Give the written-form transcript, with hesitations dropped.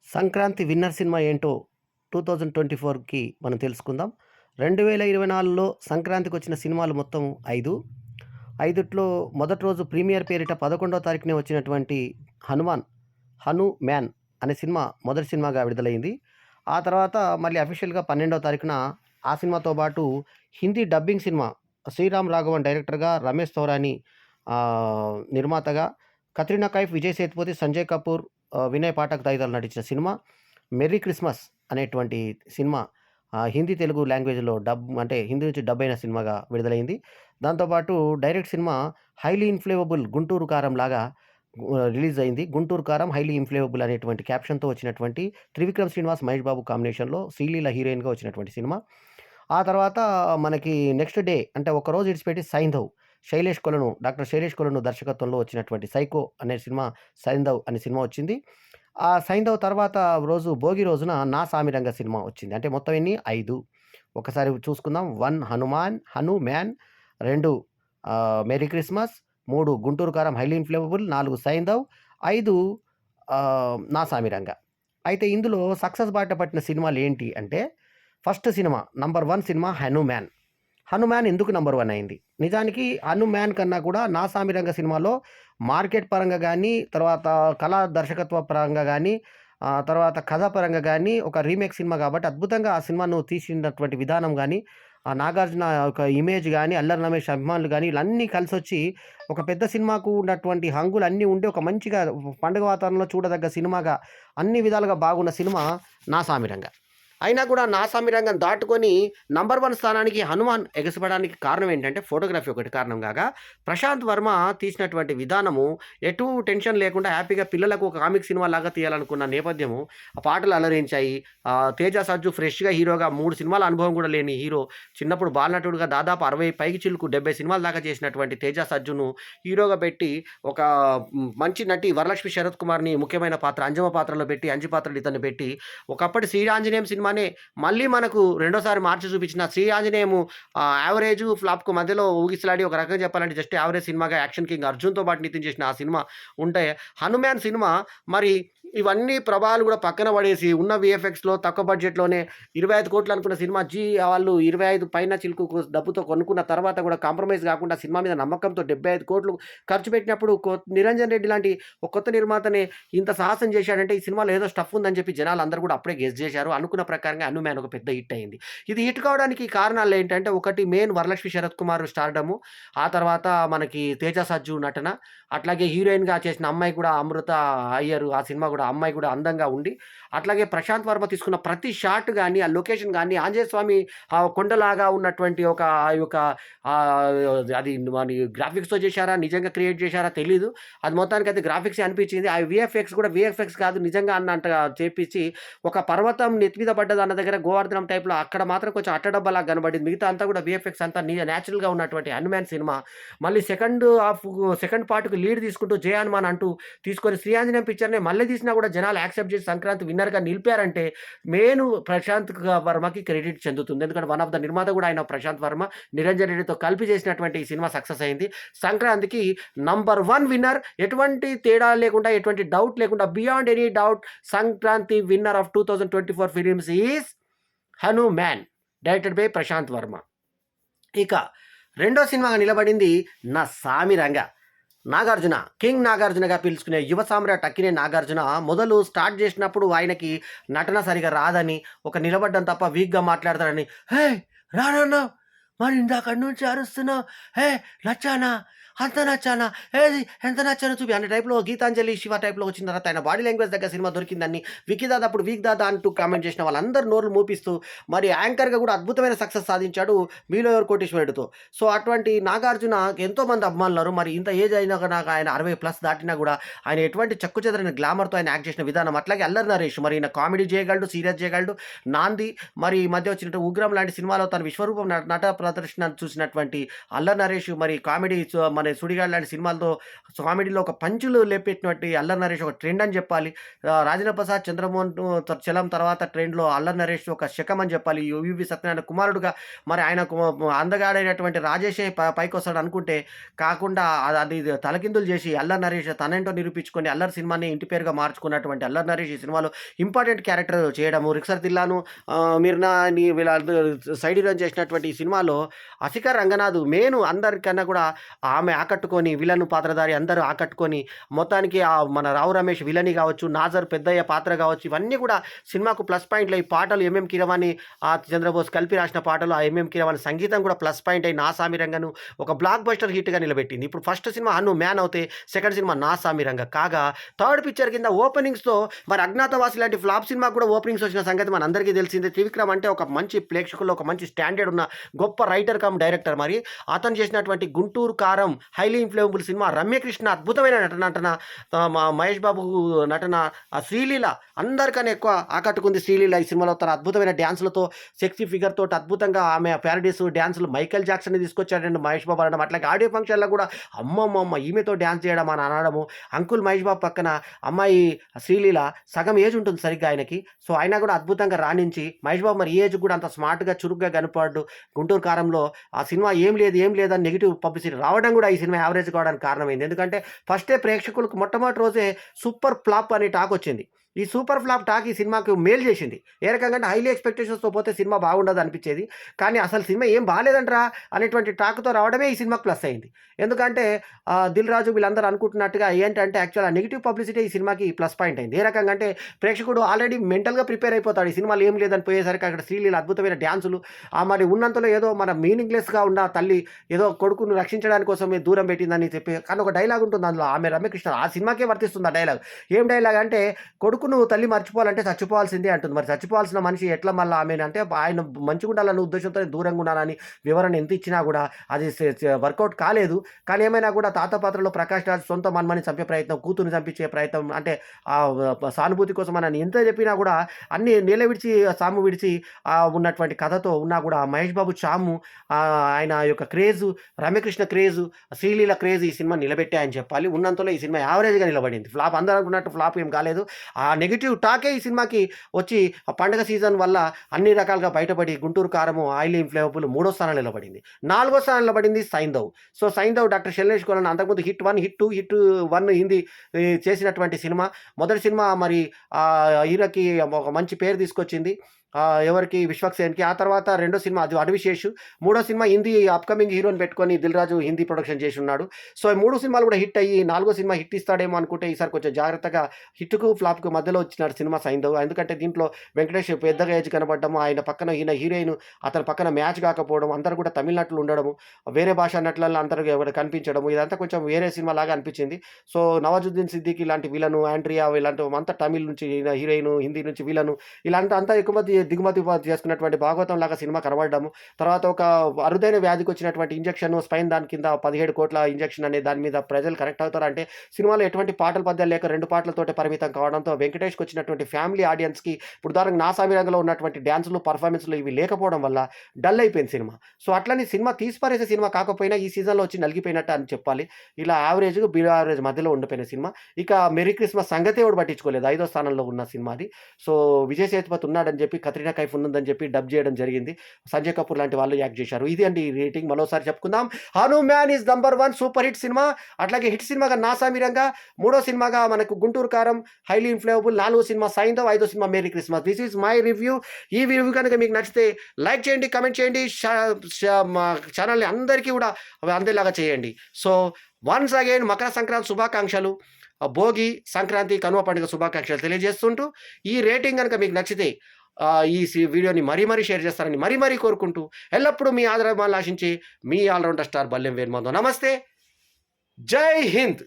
Sankranti winner cinema ఏంటో 2024కి మనం తెలుసుకుందాం. 2024లో సంక్రాంతికొచ్చిన సినిమాలు మొత్తం 5. 5ట్లో మొదటి రోజు ప్రీమియర్ పేరిట 11వ తారీఖునే వచ్చినటువంటి 'హనుమాన్' అనే సినిమా మొదటి సినిమాగా విడుదలైంది. ఆ తర్వాత మళ్ళీ అఫీషియల్‌గా 12వ తారీఖున ఆ సినిమాతో పాటు హిందీ డబ్బింగ్ సినిమా 'శ్రీరామ్ రాఘవన్' డైరెక్టర్‌గా, రమేష్ తౌరాని నిర్మాతగా, కత్రినా కైఫ్, విజయ్ సేతుపతి, సంజయ్ కపూర్, వినయ్ పాఠక్ తదితరులు నటించిన సినిమా 'మెర్రీ క్రిస్మస్' అనేటువంటి సినిమా హిందీ, తెలుగు లాంగ్వేజ్‌లో అంటే హిందీ నుంచి డబ్ అయిన సినిమాగా విడుదలైంది. దాంతో పాటు డైరెక్ట్ సినిమా 'హైలీ ఇన్‌ఫ్లేవబుల్ గుంటూరు కారం' లాగా రిలీజ్ అయింది. 'గుంటూరు కారం హైలీ ఇన్‌ఫ్లేవబుల్' అనేటువంటి క్యాప్షన్‌తో వచ్చినటువంటి త్రివిక్రమ్ శ్రీనివాస్, మహేష్ బాబు కాంబినేషన్‌లో శ్రీలీల హీరోయిన్‌గా వచ్చినటువంటి సినిమా. ఆ తర్వాత మనకి నెక్స్ట్ డే అంటే ఒకరోజు ఇడిచిపెట్టి 'సైంధవ్' డాక్టర్ శైలేష్ కొలను దర్శకత్వంలో వచ్చినటువంటి 'సైకో' అనే సినిమా 'సైంధవ్' అనే సినిమా వచ్చింది. ఆ 'సైంధవ్' తర్వాత రోజు భోగి రోజున 'నా సామిరంగ' సినిమా వచ్చింది. అంటే మొత్తం ఎన్ని 5. ఒకసారి చూసుకుందాం. 1 హనుమాన్, 2 మెర్రీ క్రిస్మస్, 3 గుంటూరు కారం హైలీ ఇన్‌ఫ్లేవబుల్, 4 సైంధవ్, 5 నా సామిరంగ. అయితే ఇందులో సక్సెస్ బాట పట్టిన సినిమాలేంటి అంటే, first cinema number 1 cinema 'Hanuman' ఎందుకు నంబర్ 1 అయింది? నిజానికి 'హనుమాన్' కన్నా కూడా 'నా సామిరంగ' సినిమాలో మార్కెట్ పరంగా గానీ, తర్వాత కళా దర్శకత్వ పరంగా గానీ, తర్వాత కథ పరంగా గానీ ఒక రీమేక్ సినిమా కాబట్టి అద్భుతంగా ఆ సినిమాను తీసినటువంటి విధానం గానీ, ఆ నాగార్జున యొక్క ఇమేజ్ గానీ, అల్లరి నరేష్ అభిమానులు గానీ వీళ్ళన్నీ కలిసొచ్చి ఒక పెద్ద సినిమాకు ఉన్నటువంటి హంగులన్నీ ఉండి ఒక మంచిగా పండుగ వాతావరణంలో చూడదగ్గ సినిమాగా అన్ని విధాలుగా బాగున్న సినిమా 'నా సామిరంగ'. అయినా కూడా 'నా సామిరంగం' దాటుకొని నంబర్ 1 స్థానానికి 'హనుమాన్' ఎగసిపడడానికి కారణం ఏంటంటే ఫోటోగ్రఫీ ఒకటి కారణం కాగా, ప్రశాంత్ వర్మ తీసినటువంటి విధానము ఎటూ టెన్షన్ లేకుండా హ్యాపీగా పిల్లలకు ఒక కామిక్ సినిమాలాగా తీయాలనుకున్న నేపథ్యము, ఆ పాటలు అలరించాయి. 'తేజ సజ్జు' ఫ్రెష్‌గా హీరోగా 3 సినిమాల అనుభవం కూడా లేని హీరో, చిన్నప్పుడు బాలనటుడుగా దాదాపు 60 పైకి చిలుకు 70 సినిమాల దాకా చేసినటువంటి 'తేజ సజ్జును' హీరోగా పెట్టి ఒక మంచి నటి వరలక్ష్మి శరత్ కుమార్‌ని ముఖ్యమైన పాత్ర అంజమ్మ పాత్రలో పెట్టి, అంజి పాత్రలో ఇతన్ని పెట్టి ఒకప్పటి 'శ్రీ ఆంజనేయం' సినిమానే మళ్ళీ మనకు రెండోసారి మార్చి చూపించిన 'శ్రీ ఆంజనేయము' యావరేజు, ఫ్లాప్‌కు మధ్యలో ఊగిసలాడి ఒక రకంగా చెప్పాలంటే జస్ట్ యావరేజ్ సినిమాగా 'యాక్షన్ కింగ్' అర్జున్‌తో పాటు నితిన్ చేసిన ఆ సినిమా ఉంటే, 'హనుమాన్' సినిమా మరి ఇవన్నీ ప్రభావాలు కూడా పక్కన పడేసి ఉన్న వీఎఫ్ఎక్స్‌లో తక్కువ బడ్జెట్‌లోనే 25 కోట్లు అనుకున్న సినిమా వాళ్ళు 25 పైన చిలుకు డబ్బుతో కొనుక్కున్న తర్వాత కూడా కాంప్రమైజ్ కాకుండా సినిమా మీద నమ్మకంతో 75 కోట్లు ఖర్చు పెట్టినప్పుడు నిరంజన్ రెడ్డి లాంటి ఒక కొత్త నిర్మాతనే ఇంత సాహసం చేశాడంటే ఈ సినిమాలో ఏదో స్టఫ్ ఉందని చెప్పి జనాలందరూ కూడా అప్పుడే గెస్ చేశారు. అనుకున్న ప్రకారంగా 'హనుమాన్' ఒక పెద్ద హిట్ అయింది. ఇది హిట్ కావడానికి కారణాలు ఏంటంటే, ఒకటి మెయిన్ వరలక్ష్మి శరత్ కుమార్ స్టార్డము, ఆ తర్వాత మనకి 'తేజ సజ్జు' నటన, అట్లాగే హీరోయిన్‌గా చేసిన అమ్మాయి కూడా అమృత అయ్యర్, ఆ సినిమా కూడా అమ్మాయి కూడా అందంగా ఉండి, అట్లాగే ప్రశాంత్ వర్మ తీసుకున్న ప్రతి షాట్ గాని, ఆ లొకేషన్ గాని, ఆంజనేయ స్వామి కొండలాగా ఉన్నటువంటి ఒక ఆ యొక్క అది మరి గ్రాఫిక్స్‌తో చేశారా? నిజంగా క్రియేట్ చేశారా? తెలీదు. అది మొత్తానికైతే గ్రాఫిక్సే అనిపించింది. ఆ వీఎఫ్ఎక్స్ కూడా వీఎఫ్ఎక్స్ కాదు నిజంగా అన్నంతగా చేపించి, ఒక పర్వతం నెత్తి మీద పడ్డదన్న దగ్గర గోవర్ధనం టైప్‌లో అక్కడ మాత్రం కొంచెం అట్టడబ్బలాగా కనబడింది. మిగతా అంతా కూడా వీఎఫ్ఎక్స్ అంతా నేచురల్‌గా ఉన్నటువంటి 'హనుమాన్' సినిమా. మళ్ళీ సెకండ్ పార్ట్‌కి లీడ్ తీసుకుంటూ 'జై హనుమాన్' అంటూ తీసుకొని 'శ్రీ ఆంజనేయం' పిక్చర్‌నే మళ్ళీ తీసినా కూడా జనాలు యాక్సెప్ట్ చేసి సంక్రాంతి విన్నర్‌గా నిలిపారంటే మెయిన్ ప్రశాంత్ వర్మకి క్రెడిట్ చెందుతుంది. ఎందుకంటే వన్ ఆఫ్ ద నిర్మాత కూడా ఆయన ప్రశాంత్ వర్మ. నిరంజన్ రెడ్డితో కలిపి చేసినటువంటి ఈ సినిమా సక్సెస్ అయింది. సంక్రాంతికి నంబర్ 1 విన్నర్, ఎటువంటి తేడా లేకుండా, ఎటువంటి డౌట్ లేకుండా, beyond any doubt Sankranti winner of 2024 films is 'Hanuman' directed by Prashanth Varma. ఇక రెండో సినిమాగా నిలబడింది 'నా సామిరంగ'. కింగ్ నాగార్జునగా పిలుచుకునే యువ సామ్రాట్ అక్కినేని నాగార్జున మొదలు స్టార్ట్ చేసినప్పుడు ఆయనకి నటన సరిగా రాదని, ఒక నిలబడ్డం తప్ప వీక్‌గా మాట్లాడతాడని, "హే! రా నాన్న, మరి ఇందాకడి నుంచి అరుస్తున్నావు. హే! నచ్చానా? అంత నచ్చానా? ఏది ఎంత నచ్చానో చూపి" అనే టైప్‌లో 'గీతాంజలి', 'శివ' టైప్‌లో వచ్చిన తర్వాత ఆయన బాడీ లాంగ్వేజ్ దగ్గర సినిమా దొరికిందని వికీ దాదా అప్పుడు వీక్ దాదా అంటూ కామెంట్ చేసిన వాళ్ళందరూ నోర్లు మూపిస్తూ మరి యాంకర్‌గా కూడా అద్భుతమైన సక్సెస్ సాధించాడు 'మీలో ఎవరు కోటీశ్వరుడు'తో. సో అటువంటి నాగార్జున ఎంతోమంది అభిమానులు. మరి ఇంత ఏజ్ అయినా కూడా ఆయన 60+ దాటినా కూడా ఆయన ఎటువంటి చెక్కుచెదరని గ్లామర్‌తో ఆయన యాక్ట్ చేసిన విధానం, అట్లాగే అల్లరి నరేష్ మరి ఈయన కామెడీ చేయగలడు, సీరియస్ చేయగలడు. 'నాంది' మరి ఈ మధ్య వచ్చినట్టు 'ఉగ్రం' లాంటి సినిమాలో తన విశ్వరూపం నట ప్రదర్శన చూసినటువంటి అల్లరి నరేష్ మరి కామెడీ మన మన 'సుడిగాలి' లాంటి సినిమాలతో కామెడీలో ఒక పంచులు లేపెట్టినటువంటి అల్లరి నరేష్ ఒక ట్రెండ్ అని చెప్పాలి. రాజేంద్ర ప్రసాద్, చంద్రమోహన్ చలం తర్వాత ట్రెండ్‌లో అల్లరి నరేష్ ఒక శకం అని చెప్పాలి. యువి సత్యనారాయణ కుమారుడుగా మరి ఆయనకు అందగాడైనటువంటి రాజేషే పైకొస్తాడు అనుకుంటే కాకుండా అది తలకిందులు చేసి అల్లరి నరేష్ తనేంటో నిరూపించుకొని అల్లరి సినిమాని ఇంటి పేరుగా మార్చుకున్నటువంటి అల్లరి నరేష్ ఈ సినిమాలో ఇంపార్టెంట్ క్యారెక్టర్ చేయడము. రిక్సర్ దిల్లాను, మిర్నాని వీళ్ళందరూ సైడ్ హీరోయిన్ చేసినటువంటి ఈ సినిమాలో అసికా రంగనాథ్ మెయిన్ అందరికన్నా కూడా ఆమె ఆకట్టుకొని విలన్ పాత్రధారి అందరూ ఆకట్టుకొని మొత్తానికి మన రావు రమేష్ విలని కావచ్చు, నాజర్ పెద్దయ్య పాత్ర కావచ్చు, ఇవన్నీ కూడా సినిమాకు ప్లస్ పాయింట్లు. ఈ పాటలు ఎంఎం కీరవాణి చంద్రబోస్ కలిపి రాసిన పాటలు, ఆ ఎంఎం కీరవాణి సంగీతం కూడా ప్లస్ పాయింట్ అయి నా సామిరంగను ఒక బ్లాక్ బస్టర్ హిట్గా నిలబెట్టింది. ఇప్పుడు ఫస్ట్ సినిమా అను మ్యాన్ అవుతే, సెకండ్ సినిమా నా సామిరంగ కాగా, థర్డ్ పిక్చర్ కింద ఓపెనింగ్స్తో మరి అజ్ఞాతవాసి లాంటి ఫ్లాప్ సినిమా కూడా ఓపెనింగ్స్ వచ్చిన సంగతి మన అందరికీ తెలిసిందే. త్రివిక్రమ్ అంటే ఒక మంచి ప్రేక్షకుల్లో ఒక మంచి స్టాండర్డ్ ఉన్న గొప్ప రైటర్ కమ్ డైరెక్టర్. మరి అతను చేసినటువంటి గుంటూరు కారం హైలీ ఇన్ఫ్లేమబుల్ సినిమా, రమ్యకృష్ణ అద్భుతమైన నటన, మహేష్ బాబు నటన, శ్రీలీల అందరికన్నా ఎక్కువ ఆకట్టుకుంది. శ్రీలీల ఈ సినిమాలో తన అద్భుతమైన డ్యాన్సులతో, సెక్సీ ఫిగర్ తోటి అద్భుతంగా ఆమె ప్యారడీస్ డ్యాన్సులు మైకేల్ జాక్సన్ని తీసుకొచ్చాడండి మహేష్ బాబు అనడం. అట్లాగే ఆడియో ఫంక్షన్లో కూడా అమ్మమ్మమ్మ ఈమెతో డ్యాన్స్ చేయడం అని అనడము. అంకుల్ మహేష్ బాబు పక్కన అమ్మాయి శ్రీలీల సగం ఏజ్ ఉంటుంది సరిగ్గా ఆయనకి. సో అయినా కూడా అద్భుతంగా రాణించి మహేష్ బాబు మరి ఏజ్ కూడా అంత స్మార్ట్గా చురుగ్గా కనపడ్డు. గుంటూరు కారంలో ఆ సినిమా ఏం లేదు అని నెగిటివ్ పబ్లిసిటీ రావడం కూడా ఈ సినిమా యావరేజ్ కావడానికి కారణమైంది. ఎందుకంటే ఫస్టే ప్రేక్షకులకు మొట్టమొదటి రోజే సూపర్ ఫ్లాప్ అనే టాక్ వచ్చింది. ఈ సూపర్ ఫ్లాప్ టాక్ ఈ సినిమాకి మేలు చేసింది. ఏ రకంగా అంటే హైలీ ఎక్స్పెక్టేషన్స్తో పోతే సినిమా బాగుండదు అనిపించేది. కానీ అసలు సినిమా ఏం బాగాలేదంటరా అనేటువంటి టాక్తో రావడమే ఈ సినిమాకి ప్లస్ అయింది. ఎందుకంటే దిల్ రాజు వీళ్ళందరూ అనుకుంటున్నట్టుగా ఏంటంటే యాక్చువల్గా నెగిటివ్ పబ్లిసిటీ ఈ సినిమాకి ప్లస్ పాయింట్ అయింది. ఏ రకంగా అంటే ప్రేక్షకుడు ఆల్రెడీ మెంటల్గా ప్రిపేర్ అయిపోతాడు. ఈ సినిమాలో ఏం లేదని పోయేసరికి అక్కడ శ్రీలీల అద్భుతమైన డ్యాన్సులు, మరి ఉన్నంతలో ఏదో మన మీనింగ్లెస్గా ఉన్న తల్లి ఏదో కొడుకును రక్షించడానికి కోసం దూరం పెట్టిందని చెప్పి, కానీ ఒక డైలాగ్ ఉంటుంది అందులో, ఆమె రమ్యకృష్ణ ఆ సినిమాకే వర్తిస్తుంది ఆ డైలాగ్. ఏం డైలాగ్ అంటే, కొడుకును తల్లి మర్చిపోవాలంటే చచ్చిపోవాల్సిందే అంటుంది. మరి చచ్చిపోవాల్సిన మనిషి ఎట్లా మళ్ళీ ఆమె అంటే ఆయన మంచిగా ఉండాలన్న ఉద్దేశంతో దూరంగా ఉన్నానని వివరణ ఎంత ఇచ్చినా కూడా అది వర్కౌట్ కాలేదు. కానీ ఏమైనా కూడా తాత పాత్రలో ప్రకాష్ రాజ్ సొంత మన్మని చంపే ప్రయత్నం, కూతురుని చంపించే ప్రయత్నం, అంటే సానుభూతి కోసం అని ఎంత చెప్పినా కూడా అన్ని నేల విడిచి సాము విడిచి ఉన్నటువంటి కథతో ఉన్నా కూడా మహేష్ బాబు చాము, ఆయన యొక్క craze, Ramya Krishna craze, Sreeleela craze ఈ సినిమా నిలబెట్టాయని చెప్పాలి. ఉన్నంతలో ఈ సినిమా యావరేజ్గా నిలబడింది. ఫ్లాప్ అందరూ అనుకున్నట్టు ఫ్లాప్ ఏం కాలేదు. ఆ నెగిటివ్ టాకే ఈ సినిమాకి వచ్చి పండగ సీజన్ వల్ల అన్ని రకాలుగా బయటపడి గుంటూరు కారము హైలీ ఇన్ఫ్లేమబుల్ 3వ స్థానంలో నిలబడింది. 4వ స్థానంలో నిలబడింది Saindhav. So Saindhav doctor Shailesh colon అంతకుముందు హిట్ 1, హిట్ 2, హిట్ 1 హిందీ చేసినటువంటి సినిమా. మొదటి సినిమా మరి హీరోకి ఒక మంచి పేరు తీసుకొచ్చింది, ఎవరికి, విశ్వక్సేన్కి. ఆ తర్వాత రెండో సినిమా అది అడవిశేషు. మూడో సినిమా హిందీ అప్కమింగ్ హీరోని పెట్టుకొని దిల్ రాజు హిందీ ప్రొడక్షన్ చేసి ఉన్నాడు. సో ఈ 3 సినిమాలు కూడా హిట్ అయ్యి 4వ సినిమా హిట్ ఇస్తాడేమో అనుకుంటే ఈసారి కొంచెం జాగ్రత్తగా హిట్కు ఫ్లాప్కు మధ్యలో వచ్చినాడు సినిమా సైంధవ్. ఎందుకంటే దీంట్లో వెంకటేష్ పెద్దగా ఏజ్ కనపడము, ఆయన పక్కన ఈయన హీరోయిన్ అతని పక్కన మ్యాచ్ కాకపోవడం, అందరూ కూడా తమిళ నటులు ఉండడము, వేరే భాష నటులలో అందరూ ఎవరు కనిపించడము, ఇదంతా కొంచెం వేరే సినిమా లాగా అనిపించింది. సో నవాజుద్దీన్ సిద్దికి ఇలాంటి విలను, ఆండ్రియా ఇలాంటి అంతా తమిళ్ నుంచి హీరోయిన్, హిందీ నుంచి విలను, ఇలాంటి అంతా దిగుమతి చేసుకున్నటువంటి భాగవతం లాగా సినిమా కనబడము. తర్వాత ఒక అరుదైన వ్యాధికి వచ్చినటువంటి ఇంజక్షన్, స్పైన్ దాని కింద 17 కోట్ల ఇంజక్షన్ అనే దాని మీద ప్రజలు కనెక్ట్ అవుతారంటే సినిమాలో ఎటువంటి పాటలు పద్యాలు లేక 2 పాటలతోటే పరిమితం కావడంతో వెంకటేష్కి వచ్చినటువంటి ఫ్యామిలీ ఆడియన్స్కి ఇప్పుడు దానికి నా సామిరంగంలో ఉన్నటువంటి డ్యాన్సులు, పర్ఫార్మెన్స్లు ఇవి లేకపోవడం వల్ల డల్ అయిపోయింది సినిమా. సో అట్లని సినిమా తీసిపారేసే సినిమా కాకపోయినా ఈ సీజన్లో వచ్చి నలిగిపోయినట్టు అని చెప్పాలి. ఇలా యావరేజ్ బిలో యావరేజ్ మధ్యలో ఉండిపోయిన సినిమా. ఇక మెరీ క్రిస్మస్ సంగతే ఎవడు పట్టించుకోలేదు, 5వ స్థానంలో ఉన్న సినిమా అది. సో విజయ్ సేతుపతి ఉన్నాడని చెప్పి, కత్రినా కైఫ్ ఉందని చెప్పి డబ్ చేయడం జరిగింది. సంజయ్ కపూర్ లాంటి వాళ్ళు యాక్ట్ చేశారు. ఇది అండి రేటింగ్. మరోసారి చెప్పుకుందాం. Hanuman is #1 super hit cinema. అట్లాగే హిట్ సినిమాగా నా సామిరంగా, 3వ సినిమాగా మనకు గుంటూరు కారం హైలీ ఇన్ఫ్లేమబుల్, 4వ సినిమా సైంధవ్, 5వ cinema merry Christmas. This is my review. ఈ రివ్యూ కనుక మీకు నచ్చితే లైక్ చేయండి, కమెంట్ చేయండి, మా ఛానల్ని అందరికీ కూడా అందేలాగా చేయండి. So once again Makar Sankranti శుభాకాంక్షలు, భోగి, సంక్రాంతి, కనుమ పండుగ శుభాకాంక్షలు తెలియజేస్తుంటూ ఈ రేటింగ్ కనుక మీకు నచ్చితే ఈ వీడియోని మరీ షేర్ చేస్తారని మరీ కోరుకుంటూ ఎల్లప్పుడూ మీ ఆదరణ ఆశించి మీ ఆల్రౌండర్ స్టార్ బల్లెం వేణుమాధవ్. నమస్తే, జై హింద్.